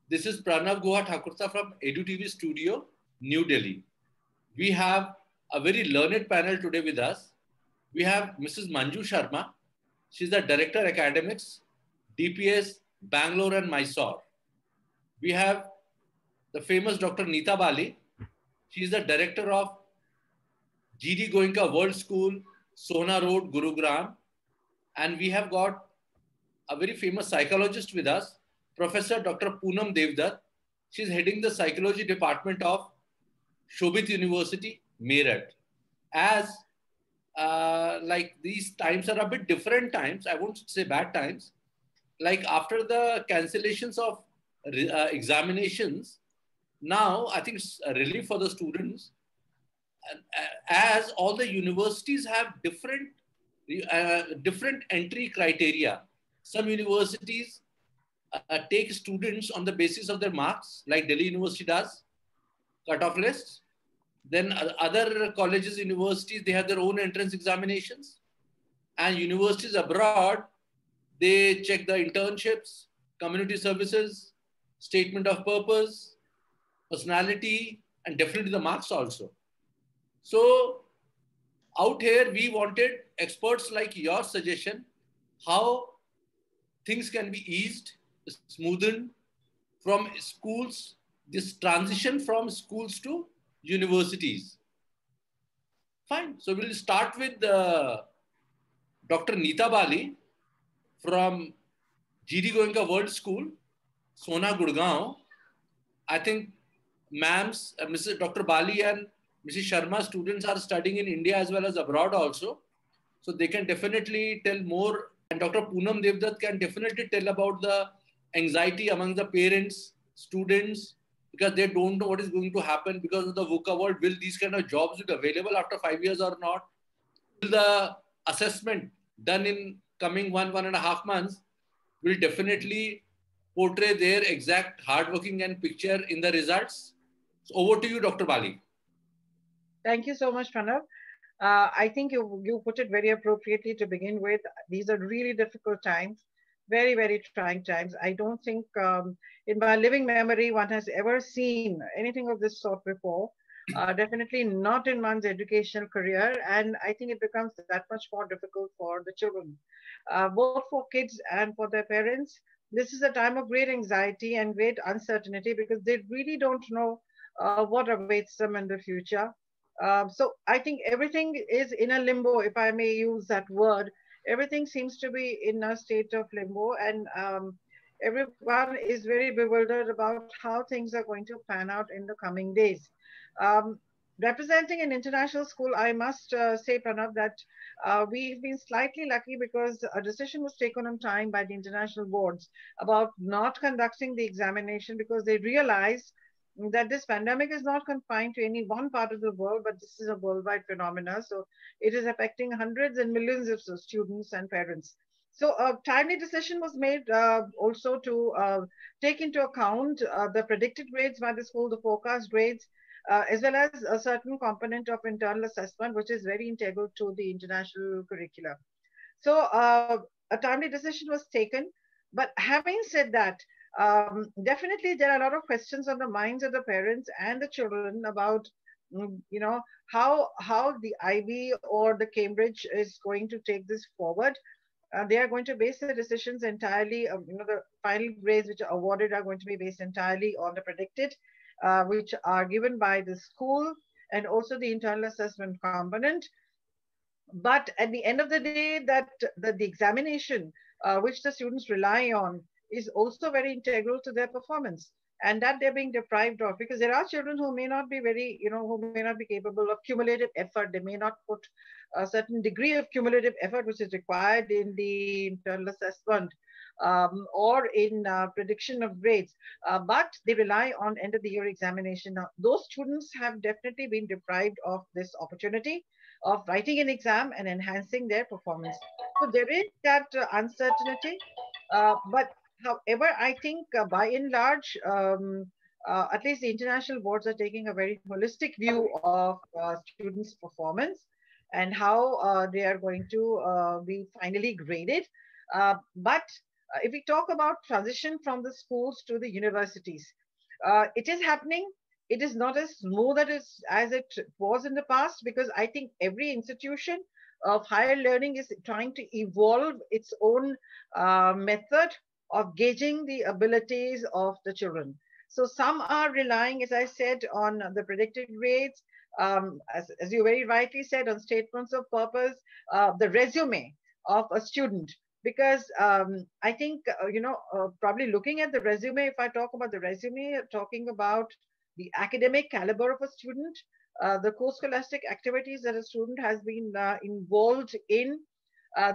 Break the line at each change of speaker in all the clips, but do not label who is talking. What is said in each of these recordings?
This is Pranav Guha Thakurta from EduTV Studio, New Delhi. We have a very learned panel today with us. We have Mrs. Manju Sharma. She's the Director Academics, DPS, Bangalore and Mysore. We have the famous Dr. Neeta Bali. She's the Director of GD Goenka World School, Sona Road, Gurugram. And we have got a very famous psychologist with us, Professor Dr. Poonam Devdutt. She's heading the psychology department of Shobit University, Meerut. As like these times are a bit different times, I won't say bad times. Like after the cancellations of examinations, now I think it's a relief for the students, as all the universities have different entry criteria. Some universities take students on the basis of their marks, like Delhi University does, cut-off lists. Then other colleges, universities, they have their own entrance examinations. And universities abroad, they check the internships, community services, statement of purpose, personality, and definitely the marks also. So out here, we wanted experts like your suggestion, how things can be eased, smoothened from schools, this transition from schools to universities. Fine. So we'll start with Dr. Neeta Bali from GD Goenka World School, Sona, Gurgaon. I think ma'ams, Mrs. Dr. Bali and Mrs. Sharma students are studying in India as well as abroad also. So they can definitely tell more. And Dr. Poonam Devdutt can definitely tell about the anxiety among the parents, students, because they don't know what is going to happen because of the VUCA world. Will these kind of jobs be available after 5 years or not? Will the assessment done in coming 1.5 months will definitely portray their exact hardworking and picture in the results? So over to you, Dr. Bali.
Thank you so much, Pranav. I think you put it very appropriately to begin with. These are really difficult times, very, very trying times. I don't think in my living memory one has ever seen anything of this sort before. Definitely not in one's educational career. And I think it becomes that much more difficult for the children, both for kids and for their parents. This is a time of great anxiety and great uncertainty because they really don't know what awaits them in the future. So I think everything is in a limbo, if I may use that word. Everything seems to be in a state of limbo, and everyone is very bewildered about how things are going to pan out in the coming days. Um, Representing an international school, I must say, Pranav, that we've been slightly lucky because a decision was taken on time by the international boards about not conducting the examination because they realized that this pandemic is not confined to any one part of the world, but this is a worldwide phenomena. So it is affecting hundreds and millions of students and parents. So a timely decision was made also to take into account the predicted grades by the school, the forecast grades, as well as a certain component of internal assessment, which is very integral to the international curricula. So a timely decision was taken. But having said that, definitely there are a lot of questions on the minds of the parents and the children about, how the Ivy or the Cambridge is going to take this forward. They are going to base the decisions entirely, the final grades which are awarded are going to be based entirely on the predicted, which are given by the school and also the internal assessment component. But at the end of the day, that the examination which the students rely on is also very integral to their performance, and that they're being deprived of because there are children who may not be very, who may not be capable of cumulative effort. They may not put a certain degree of cumulative effort which is required in the internal assessment or in prediction of grades, but they rely on end of the year examination. Now those students have definitely been deprived of this opportunity of writing an exam and enhancing their performance. So there is that uncertainty. But however, I think by and large, at least the international boards are taking a very holistic view of students' performance and how they are going to be finally graded. But If we talk about transition from the schools to the universities, it is happening. It is not as smooth as it was in the past, because I think every institution of higher learning is trying to evolve its own method of gauging the abilities of the children. So some are relying, as I said, on the predicted grades, as you very rightly said, on statements of purpose, the resume of a student. Because I think, probably looking at the resume, if I talk about the resume, talking about the academic caliber of a student, the co-scholastic activities that a student has been involved in,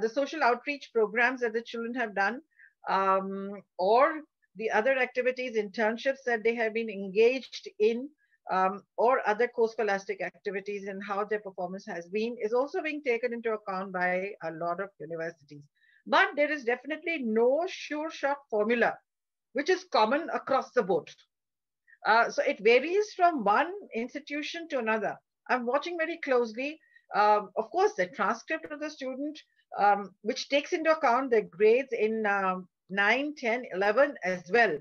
the social outreach programs that the children have done, or the other activities, internships that they have been engaged in, or other co-scholastic activities, and how their performance has been, is also being taken into account by a lot of universities. But there is definitely no sure shot formula which is common across the board. So it varies from one institution to another. I'm watching very closely. Of course, the transcript of the student, which takes into account the grades in 9, 10, 11 as well,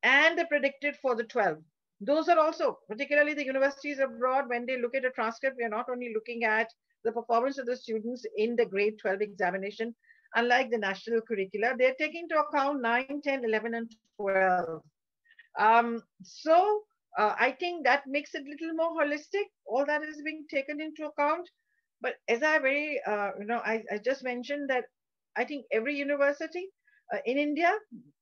and the predicted for the 12. Those are also, particularly the universities abroad, when they look at a transcript, we are not only looking at the performance of the students in the grade 12 examination, unlike the national curricula, they're taking into account 9, 10, 11, and 12. So I think that makes it a little more holistic. All that is being taken into account. But as I I just mentioned that I think every university in India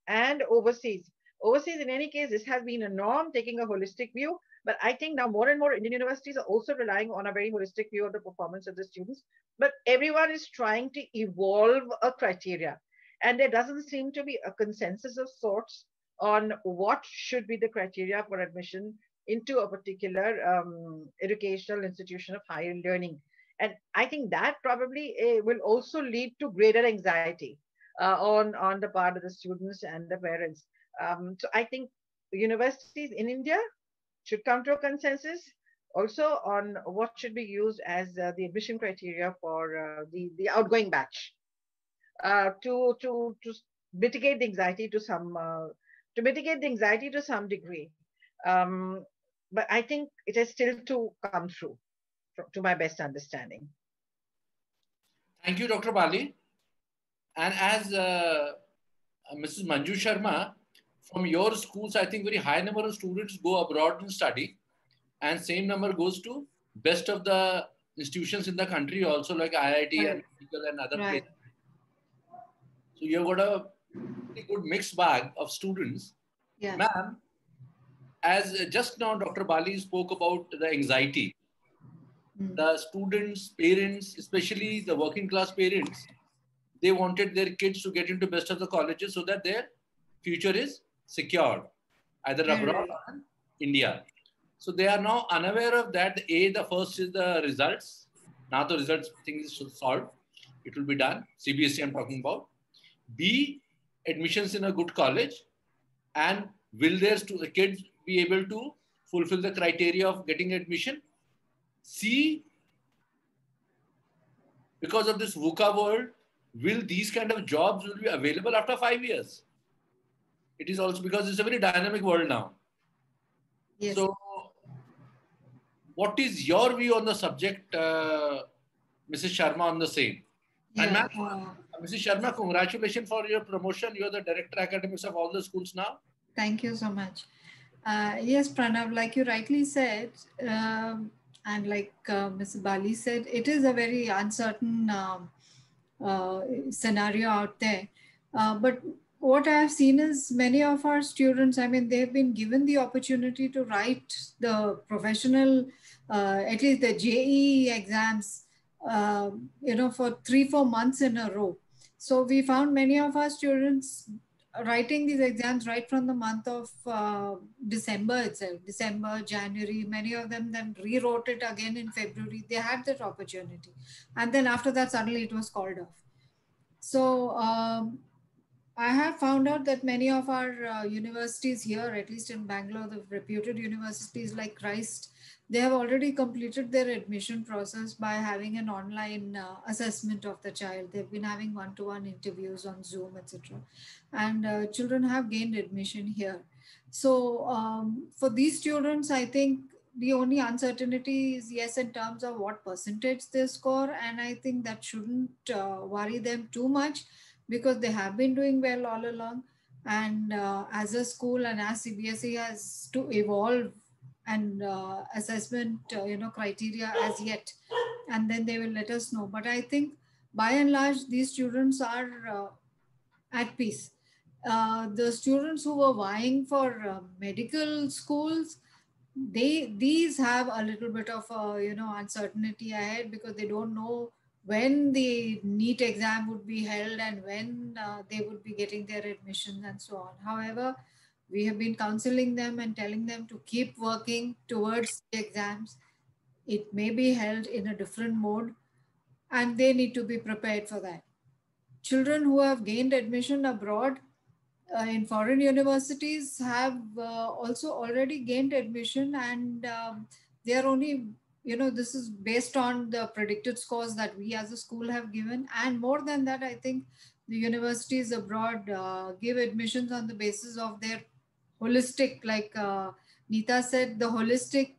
and overseas in any case, this has been a norm, taking a holistic view. But I think now more and more Indian universities are also relying on a very holistic view of the performance of the students. But everyone is trying to evolve a criteria. And there doesn't seem to be a consensus of sorts on what should be the criteria for admission into a particular educational institution of higher learning. And I think that probably will also lead to greater anxiety on the part of the students and the parents. So I think universities in India should come to a consensus also on what should be used as the admission criteria for the outgoing batch, to mitigate the anxiety to some degree. Um, but I think it is still to come through, to my best understanding.
Thank you, Dr. Bali. And as Mrs. Manju Sharma, from your schools, I think very high number of students go abroad and study, and same number goes to best of the institutions in the country also, like IIT
Right.
and other
Right.
places. So you've got a pretty good mixed bag of students.
Yeah.
Ma'am, as just now Dr. Bali spoke about the anxiety, the students, parents, especially the working class parents, they wanted their kids to get into best of the colleges so that their future is secured, either abroad or in India. So they are now unaware of that. The first is the results. Now the results thing is solved. It will be done. CBSE I'm talking about. B, admissions in a good college. And will their kids be able to fulfill the criteria of getting admission? C, because of this VUCA world, will these kind of jobs will be available after 5 years? It is also because it's a very dynamic world now.
Yes.
So, what is your view on the subject, Mrs. Sharma, on the same?
Yeah.
And Mrs. Sharma, congratulations for your promotion. You are the Director Academics of all the schools now.
Thank you so much. Yes, Pranav, like you rightly said, and like Ms. Bali said, it is a very uncertain scenario out there. But what I have seen is many of our students, I mean, they've been given the opportunity to write the professional, at least the JEE exams, for 3-4 months in a row. So we found many of our students writing these exams right from the month of December itself, December, January. Many of them then rewrote it again in February. They had that opportunity. And then after that, suddenly it was called off. So I have found out that many of our universities here, at least in Bangalore, the reputed universities like Christ, they have already completed their admission process by having an online assessment of the child. They've been having one-to-one interviews on Zoom, etc. And children have gained admission here. So for these students, I think the only uncertainty is, yes, in terms of what percentage they score. And I think that shouldn't worry them too much, because they have been doing well all along. And as a school and as CBSE has to evolve and assessment criteria as yet, and then they will let us know. But I think by and large these students are at peace. The students who were vying for medical schools, these have a little bit of uncertainty ahead, because they don't know when the NEET exam would be held and when they would be getting their admission and so on. However, we have been counseling them and telling them to keep working towards the exams. It may be held in a different mode, and they need to be prepared for that. Children who have gained admission abroad in foreign universities have also already gained admission, and they are only, this is based on the predicted scores that we as a school have given. And more than that, I think the universities abroad give admissions on the basis of their holistic, like Neeta said, the holistic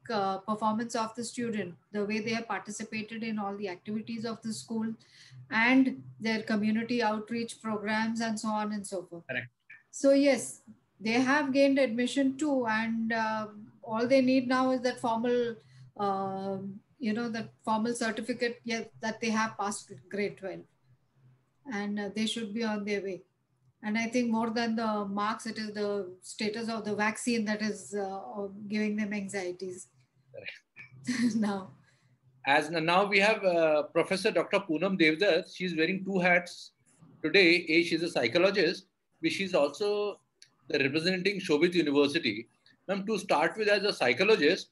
performance of the student, the way they have participated in all the activities of the school and their community outreach programs and so on and so forth.
Correct.
So yes, they have gained admission too, and all they need now is that formal, that formal certificate, that they have passed grade 12, and they should be on their way. And I think more than the marks, it is the status of the vaccine that is giving them anxieties. Now.
As now we have Professor Dr. Poonam Devdutt. She's wearing two hats today. A, she's a psychologist, but she's also representing Shobit University. Ma'am, to start with, as a psychologist,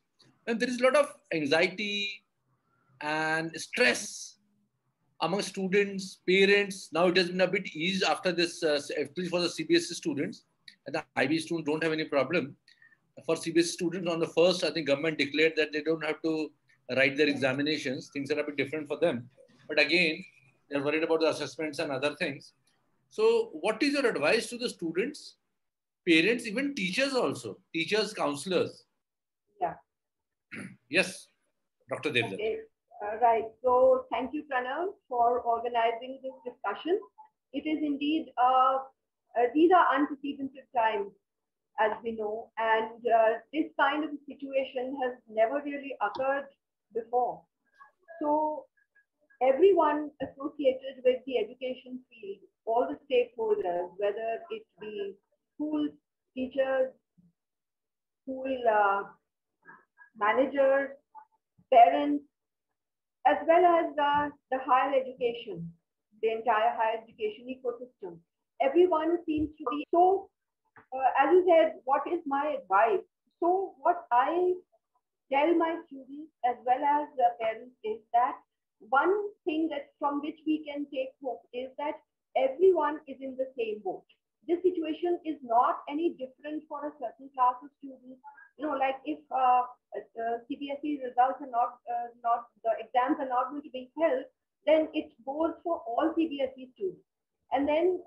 ma'am, there is a lot of anxiety and stress among students, parents. Now it has been a bit eased after this, at least for the CBSE students. And the IB students don't have any problem. For CBSE students, on the first, I think government declared that they don't have to write their examinations. Things are a bit different for them. But again, they're worried about the assessments and other things. So what is your advice to the students, parents, even teachers also? Teachers, counselors?
Yeah.
Yes, Dr. Devdutt.
Okay. Right. So thank you, Pranav, for organizing this discussion. It is indeed, these are unprecedented times, as we know, and this kind of situation has never really occurred before. So everyone associated with the education field, all the stakeholders, whether it be schools, teachers, school managers, parents, as well as the higher education, the entire higher education ecosystem. Everyone seems to be so, as you said, what is my advice? So what I tell my students as well as parents is that one thing that from which we can take hope is that everyone is in the same boat. This situation is not any different for a certain class of students. Like if CBSE results are not the exams are not going to be held, then it goes for all CBSE students. And then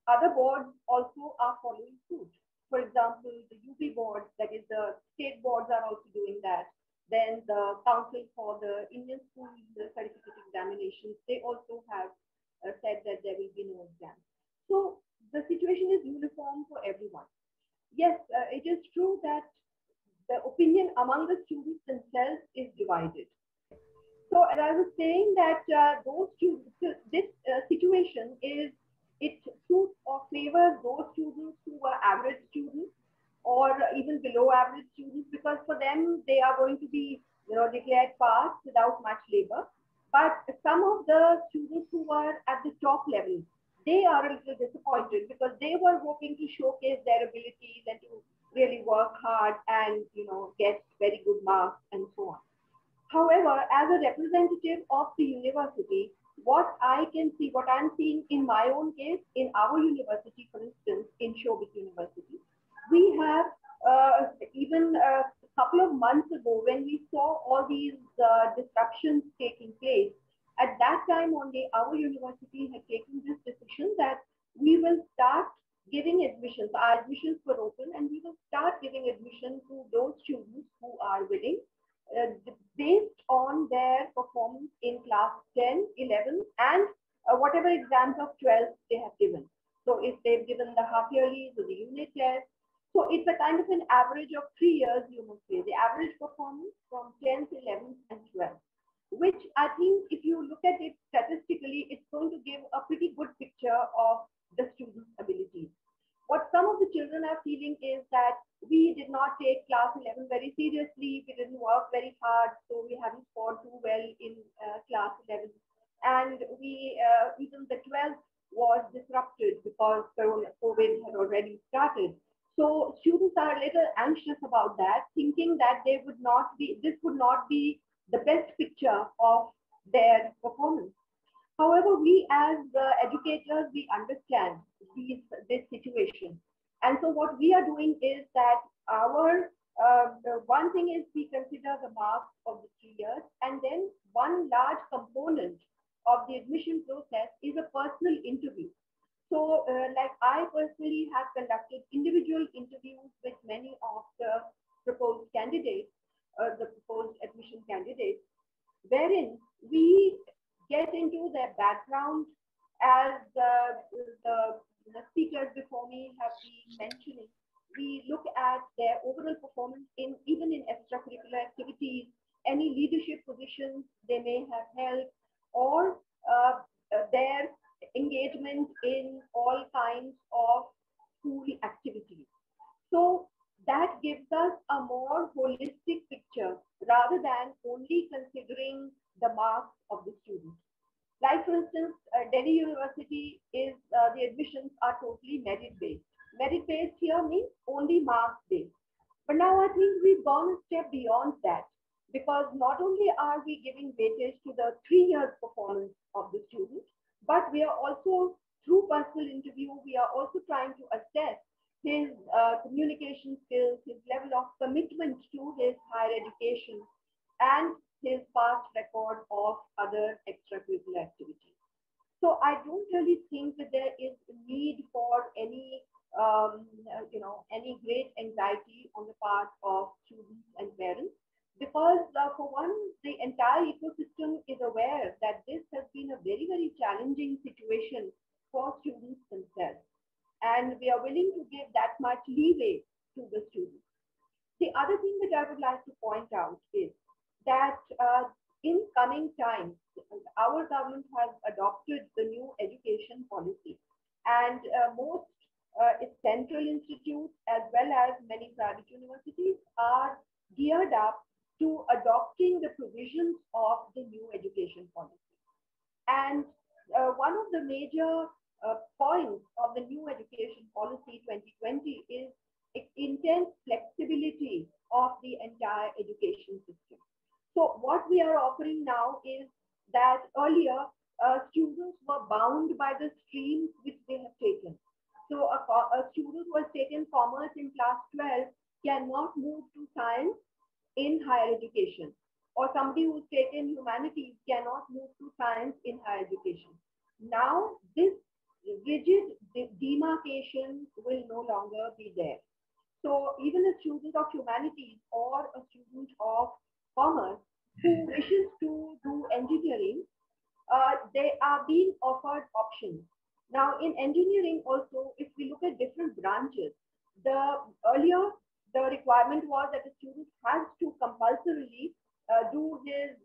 other boards also are following suit. For example, the UP board, that is the state boards, are also doing that. Then the Council for the Indian School Certificate Examinations, they also have said that there will be no exam. So the situation is uniform for everyone. Yes, it is true that the opinion among the students themselves is divided. So as I was saying that those students, this situation is, it suits or favors those students who are average students or even below average students, because for them, they are going to be declared pass without much labor. But some of the students who are at the top level, they are a little disappointed because they were hoping to showcase their abilities and to really work hard and get very good marks and so on. However, as a representative of the university, what I can see, what I'm seeing in my own case, in our university, for instance, in Shobit University, we have even a couple of months ago when we saw all these disruptions taking place, at that time only our university had taken this decision that we will start giving admissions. Our admissions were open and we will start giving admission to those students who are willing uh, based on their performance in class 10, 11, and whatever exams of 12 they have given. So if they've given the half yearly or the unit test, so it's a kind of an average of 3 years, you must say, the average performance from 10th, 11th, and 12th, which I think if you look at it statistically, it's going to give a pretty good picture of the student's abilities. What some of the children are feeling is that we did not take class 11 very seriously, we didn't work very hard, so we haven't scored too well in class 11. And even the 12th was disrupted because COVID had already started. So students are a little anxious about that, thinking that this would not be the best picture of their performance. However, we as educators, we understand this situation. And so what we are doing is that one thing is we consider the marks of the 3 years, and then one large component of the admission process is a personal interview. So like I personally have conducted individual interviews with many of the proposed candidates, the proposed admission candidates, wherein we get into their background, as the speakers before me have been mentioning. We look at their overall performance even in extracurricular activities, any leadership positions they may have held, or their engagement in all kinds of school activities. So that gives us a more holistic picture rather than only considering the marks of the student. Like for instance, Delhi University is, the admissions are totally merit-based. Merit-based here means only marks-based. But now I think we've gone a step beyond that, because not only are we giving weightage to the 3 years performance of the student, but we are also, through personal interview, we are also trying to assess his communication skills, his level of commitment to his higher education, and his past record of other extracurricular activities. So I don't really think that there is a need for any, any great anxiety on the part of students and parents, because for one, the entire ecosystem is aware that this has been a very, very challenging situation for students themselves. And we are willing to give that much leeway to the students. The other thing that I would like to point out is that in coming times, our government has adopted the new education policy, and most central institutes as well as many private universities are geared up to adopting the provisions of the new education policy. And one of the major points of the new education policy 2020 is intense flexibility of the entire education system. So what we are offering now is that earlier students were bound by the streams which they have taken. So a student who has taken commerce in class 12 cannot move to science in higher education, or somebody who's taken humanities cannot move to science in higher education. Now this rigid demarcation will no longer be there. So even a student of humanities or a student of commerce who wishes to do engineering, they are being offered options. Now in engineering also, if we look at different branches, earlier the requirement was that a student has to compulsorily do his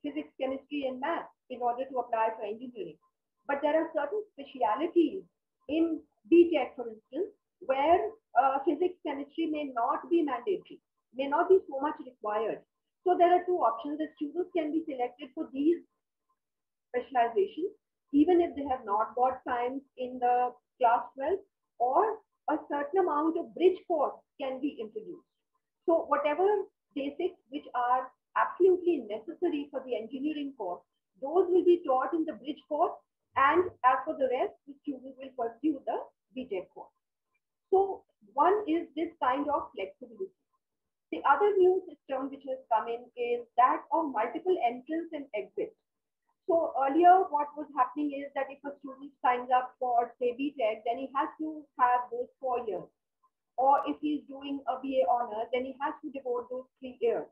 physics, chemistry, and math in order to apply for engineering. But there are certain specialities in BTech, for instance, where physics, chemistry may not be mandatory, may not be so much required. So there are two options. The students can be selected for these specializations, even if they have not got science in the class 12, or a certain amount of bridge course can be introduced. So whatever basics which are absolutely necessary for the engineering course, those will be taught in the bridge course, and as for the rest, the students will pursue the BTech course. So one is this kind of flexibility. The other new system which has come in is that of multiple entrance and exit. So earlier what was happening is that if a student signs up for say BTech, then he has to have those 4 years. Or if he's doing a BA honors, then he has to devote those 3 years.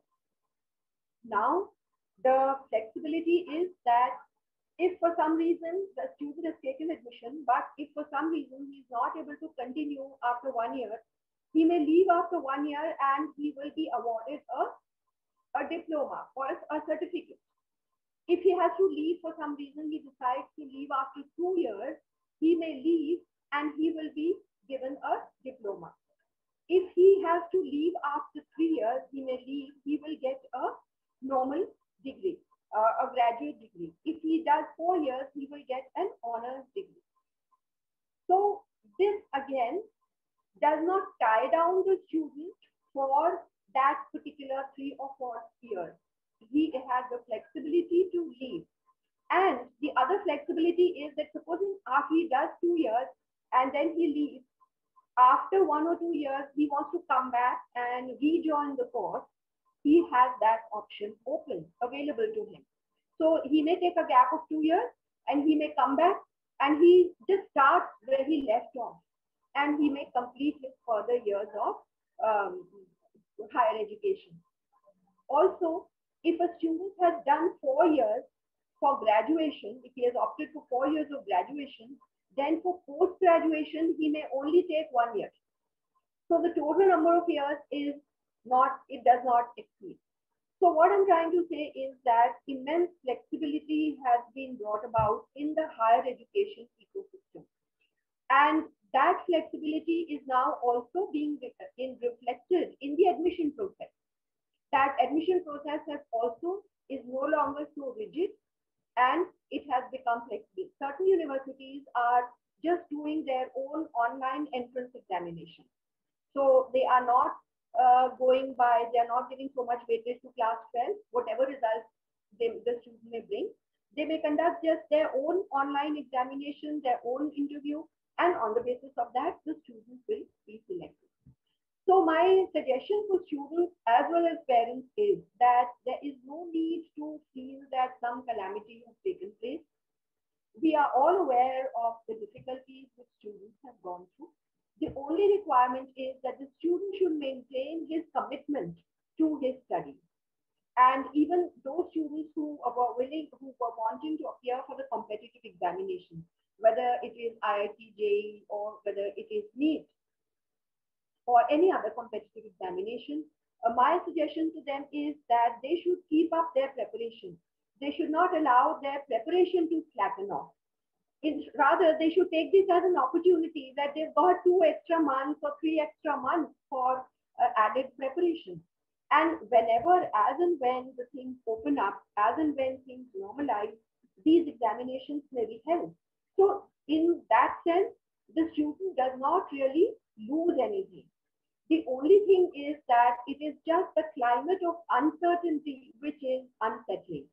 Now, the flexibility is that if for some reason the student has taken admission, but if for some reason he is not able to continue after 1 year, he may leave after 1 year and he will be awarded a diploma or a certificate. If he has to leave for some reason, he decides to leave after 2 years, he may leave and he will be given a diploma. If he has to leave after 3 years, he may leave, he will get a normal degree, a graduate degree. If he does 4 years, he will get an honors degree. So this again does not tie down the student for that particular 3 or 4 years. He has the flexibility to leave. And the other flexibility is that supposing after he does 2 years and then he leaves, after 1 or 2 years, he wants to come back and rejoin the course, he has that option open, available to him. So he may take a gap of 2 years and he may come back and he just starts where he left off. And he may complete his further years of higher education. Also, if a student has done 4 years for graduation, if he has opted for 4 years of graduation, then for post-graduation, he may only take 1 year. So the total number of years is not, it does not exceed. So what I'm trying to say is that immense flexibility has been brought about in the higher education ecosystem. And that flexibility is now also being reflected in the admission process. That admission process is no longer so rigid and it has become flexible. Certain universities are just doing their own online entrance examination. So they are not they are not giving so much weightage to class 12, whatever results the student may bring. They may conduct just their own online examination, their own interview, and on the basis of that, the students will be selected. So my suggestion for students as well as parents is that there is no need to feel that some calamity has taken place. We are all aware of the difficulties which students have gone through. The only requirement is that the student should maintain his commitment to his studies. And even those students who were wanting to appear for the competitive examination, whether it is IIT JEE or whether it is NEET or any other competitive examination, my suggestion to them is that they should keep up their preparation. They should not allow their preparation to slacken off. Rather, they should take this as an opportunity that they've got 2 extra months or 3 extra months for added preparation. And whenever, as and when the things open up, as and when things normalize, these examinations may be held. So in that sense, the student does not really lose anything. The only thing is that it is just the climate of uncertainty which is unsettling.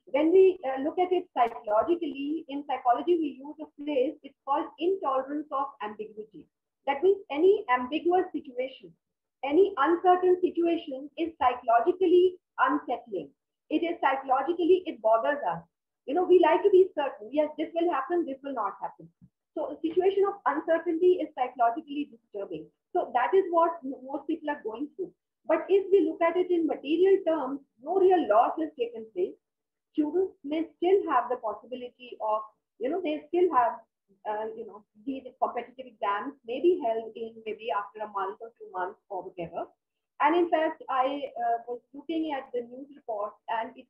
When we look at it psychologically, in psychology we use a phrase, it's called intolerance of ambiguity. That means any ambiguous situation, any uncertain situation is psychologically unsettling. It is psychologically, it bothers us. You know, we like to be certain. Yes, this will happen, this will not happen. So a situation of uncertainty is psychologically disturbing. So that is what most people are going through. But if we look at it in material terms, no real loss has taken place. Students may still have the possibility of, they still have, these competitive exams may be held in maybe after a month or 2 months or whatever. And in fact, I was looking at the news report and it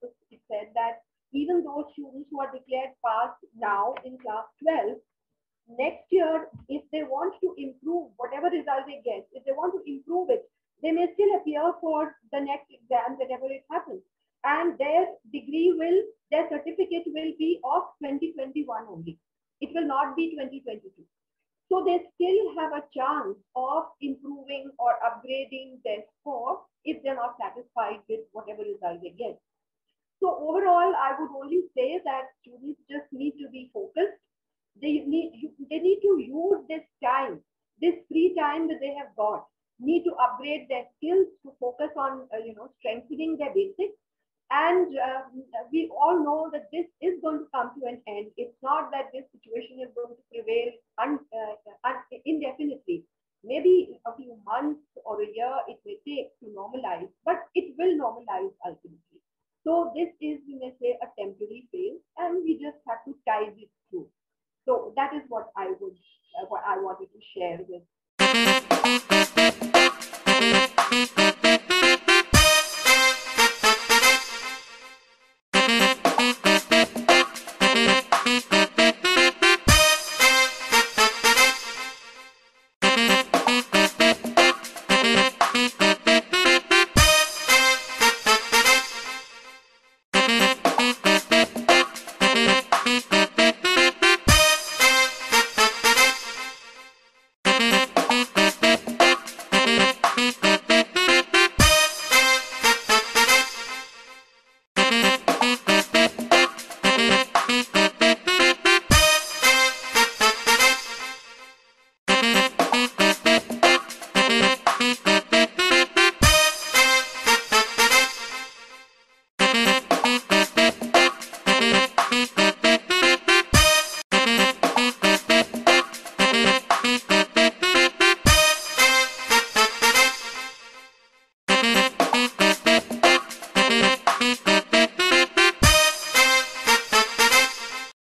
said that even those students who are declared passed now in class 12, next year, if they want to improve whatever result they get, if they want to improve it, they may still appear for the next exam, whenever it happens. And their their certificate will be of 2021 only. It will not be 2022. So they still have a chance of improving or upgrading their score if they're not satisfied with whatever result they get. So overall, I would only say that students just need to be focused. They need to use this time, this free time that they have got, need to upgrade their skills, to focus on strengthening their basics. And we all know that this is going to come to an end. It's not that this situation is going to prevail indefinitely. Maybe a few months or a year it may take to normalize, but it will normalize ultimately. So this is, you may say, a temporary phase, and we just have to tide it through. So that is what I wanted to share with